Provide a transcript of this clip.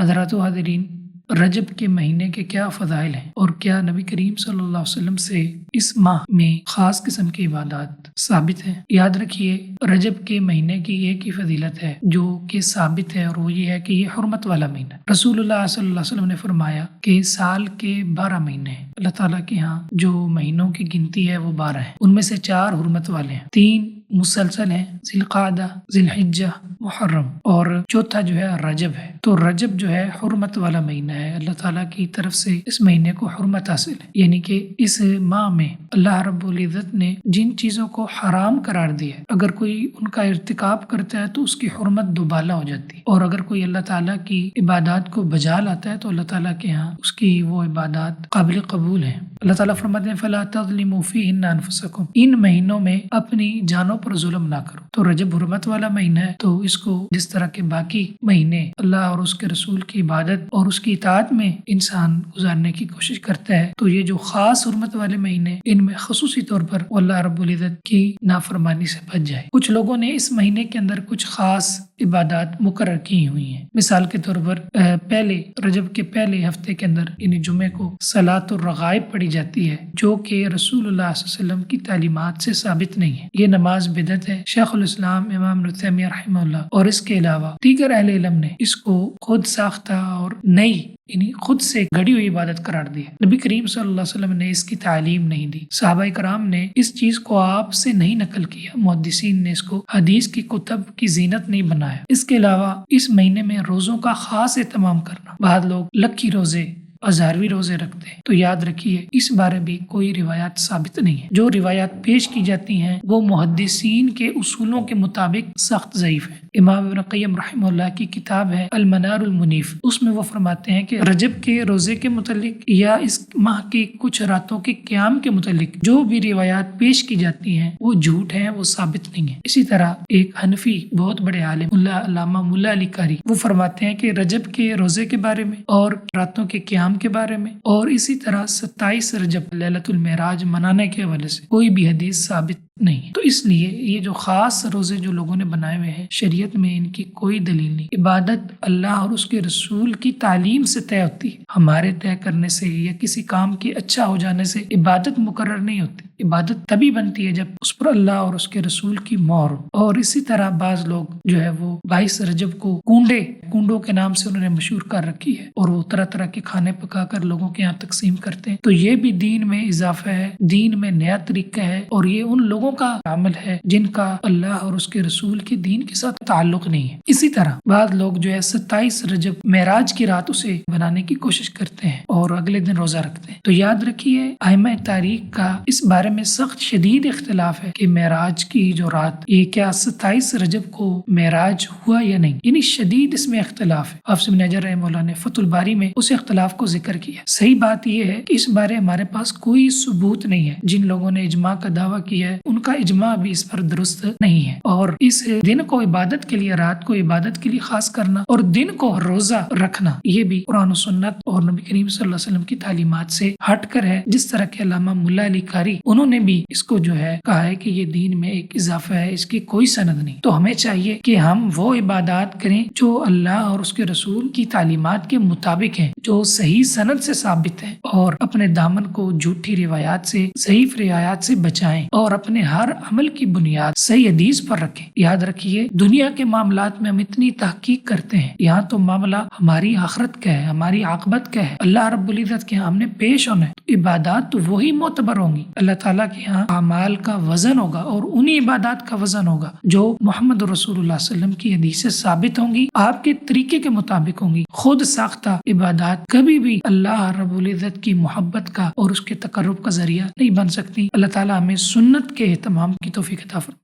حضرات و حاضرین، رجب کے مہینے کے کیا فضائل ہیں اور کیا نبی کریم صلی اللہ علیہ وسلم سے اس ماہ میں خاص قسم کی عبادات ثابت ہیں؟ یاد رکھیے، رجب کے مہینے کی ایک ہی فضیلت ہے جو کہ ثابت ہے، اور وہ یہ ہے کہ یہ حرمت والا مہینہ ہے۔ رسول اللہ صلی اللہ علیہ وسلم نے فرمایا کہ سال کے 12 مہینے ہیں، اللہ تعالیٰ کے ہاں جو مہینوں کی گنتی ہے وہ 12 ہیں، ان میں سے 4 حرمت والے ہیں، 3 مسلسل ہیں، ذی القعدہ، ذی الحجہ، محرم، اور چوتھا جو ہے رجب ہے۔ تو رجب جو ہے حرمت والا مہینہ ہے، اللہ تعالیٰ کی طرف سے اس مہینے کو حرمت حاصل ہے، یعنی کہ اس ماہ میں اللہ رب العزت نے جن چیزوں کو حرام قرار دیا ہے، اگر کوئی ان کا ارتکاب کرتا ہے تو اس کی حرمت دوبالا ہو جاتی ہے، اور اگر کوئی اللہ تعالیٰ کی عبادات کو بجا لاتا ہے تو اللہ تعالیٰ کے ہاں اس کی وہ عبادات قابل قبول ہیں۔ اللہ تعالیٰ فرماتے ہیں فَلَا تَظْلِمُوا فِيهِنَّ أَنفُسَكُمْ، ان مہینوں میں اپنی جانوں پر ظلم نہ کرو۔ تو رجب حرمت والا مہینہ ہے، تو اس کو جس طرح کے باقی مہینے اللہ اور اس کے رسول کی عبادت اور اس کی اطاعت میں انسان گزارنے کی کوشش کرتا ہے، تو یہ جو خاص حرمت والے مہینے، ان میں خصوصی طور پر وہ اللہ رب العزت کی نافرمانی سے بچ جائے۔ کچھ لوگوں نے اس مہینے کے اندر کچھ خاص عبادات مقرر کی ہوئی ہیں، مثال کے طور پر پہلے رجب کے پہلے ہفتے کے اندر یعنی جمعے کو صلاۃ الرغائب پڑھی جاتی ہے، جو کہ رسول اللہ صلی اللہ علیہ وسلم کی تعلیمات سے ثابت نہیں ہے۔ یہ نماز بدعت ہے۔ شیخ الاسلام امام ابن تیمیہ رحمہ اللہ اور اس کے علاوہ دیگر اہل علم نے اس کو خود ساختہ اور نئی یعنی خود سے گھڑی ہوئی عبادت قرار دی ہے۔ نبی کریم صلی اللہ علیہ وسلم نے اس کی تعلیم نہیں دی، صحابہ کرام نے اس چیز کو آپ سے نہیں نقل کیا، محدثین نے اس کو حدیث کی کتب کی زینت نہیں بنایا۔ اس کے علاوہ اس مہینے میں روزوں کا خاص اہتمام کرنا، بعض لوگ لکی روزے، ہزاروی روزے رکھتے ہیں، تو یاد رکھیے اس بارے بھی کوئی روایات ثابت نہیں ہے۔ جو روایات پیش کی جاتی ہیں وہ محدثین کے اصولوں کے مطابق سخت ضعیف ہے۔ امام ابن قیم رحمہ اللہ کی کتاب ہے المنار المنیف، اس میں وہ فرماتے ہیں کہ رجب کے روزے کے متعلق یا اس ماہ کی کچھ راتوں کے قیام کے متعلق جو بھی روایات پیش کی جاتی ہیں وہ جھوٹ ہیں، وہ ثابت نہیں ہے۔ اسی طرح ایک حنفی بہت بڑے عالم علامہ ملا علی قاری وہ فرماتے ہیں کہ رجب کے روزے کے بارے میں اور راتوں کے قیام کے بارے میں اور اسی طرح 27 رجب لیلۃ المعراج منانے کے حوالے سے کوئی بھی حدیث ثابت نہیں۔ تو اس لیے یہ جو خاص روزے جو لوگوں نے بنائے ہوئے ہیں، شریعت میں ان کی کوئی دلیل نہیں۔ عبادت اللہ اور اس کے رسول کی تعلیم سے طے ہوتی ہے، ہمارے طے کرنے سے یا کسی کام کے اچھا ہو جانے سے عبادت مقرر نہیں ہوتی۔ عبادت تبھی بنتی ہے جب اس پر اللہ اور اس کے رسول کی مہر ہو۔ اور اسی طرح بعض لوگ جو ہے وہ 22 رجب کو کنڈوں کے نام سے انہوں نے مشہور کر رکھی ہے، اور وہ طرح طرح کے کھانے پکا کر لوگوں کے یہاں تقسیم کرتے ہیں، تو یہ بھی دین میں اضافہ ہے، دین میں نیا طریقہ ہے، اور یہ ان لوگوں کا عمل ہے جن کا اللہ اور اس کے رسول کے دین کے ساتھ تعلق نہیں ہے۔ اسی طرح بعض لوگ جو ہے 27 رجب معراج کی رات اسے بنانے کی کوشش کرتے ہیں اور اگلے دن روزہ رکھتے ہیں۔ تو یاد رکھیے ائمہ تاریخ کا اس بارے میں سخت شدید اختلاف ہے کہ معراج کی جو رات یہ کیا 27 رجب کو معراج ہوا یا نہیں، یعنی شدید اس میں اختلاف ہے۔ حافظ ابن حجر رحمہ اللہ نے فتح الباری میں اس اختلاف کو ذکر کیا۔ صحیح بات یہ ہے کہ اس بارے ہمارے پاس کوئی ثبوت نہیں ہے۔ جن لوگوں نے اجماع کا دعویٰ کیا ہے ان کا اجماع بھی اس پر درست نہیں ہے، اور اس دن کو عبادت کے لیے، رات کو عبادت کے لیے خاص کرنا اور دن کو روزہ رکھنا یہ بھی قرآن و سنت اور نبی کریم صلی اللہ علیہ وسلم کی تعلیمات سے ہٹ کر ہے، جس طرح کے علامہ ملا علی قاری انہوں نے بھی اس کو جو ہے کہا ہے کہ یہ دین میں ایک اضافہ ہے، اس کی کوئی سند نہیں۔ تو ہمیں چاہیے کہ ہم وہ عبادات کریں جو اللہ اور اس کے رسول کی تعلیمات کے مطابق ہیں، جو صحیح سند سے ثابت ہیں، اور اپنے دامن کو جھوٹی روایات سے، ضعیف روایات سے بچائیں، اور اپنے ہر عمل کی بنیاد صحیح حدیث پر رکھیں۔ یاد رکھیے دنیا کے معاملات میں ہم اتنی تحقیق کرتے ہیں، یہاں تو معاملہ ہماری آخرت کا ہے، ہماری عاقبت کا ہے، اللہ رب العزت کے ہم نے پیش ہونا ہے۔ تو عبادات تو وہی معتبر ہوں گی، اللہ تعالیٰ کے یہاں اعمال کا وزن ہوگا، اور انہی عبادات کا وزن ہوگا جو محمد رسول اللہ صلی اللہ علیہ وسلم کی حدیث سے ثابت ہوں گی، آپ کے طریقے کے مطابق ہوں گی۔ خود ساختہ عبادات کبھی بھی اللہ رب العزت کی محبت کا اور اس کے تقرب کا ذریعہ نہیں بن سکتی۔ اللہ تعالیٰ ہمیں سنت کے اہتمام کی توفیق عطا فرمائے۔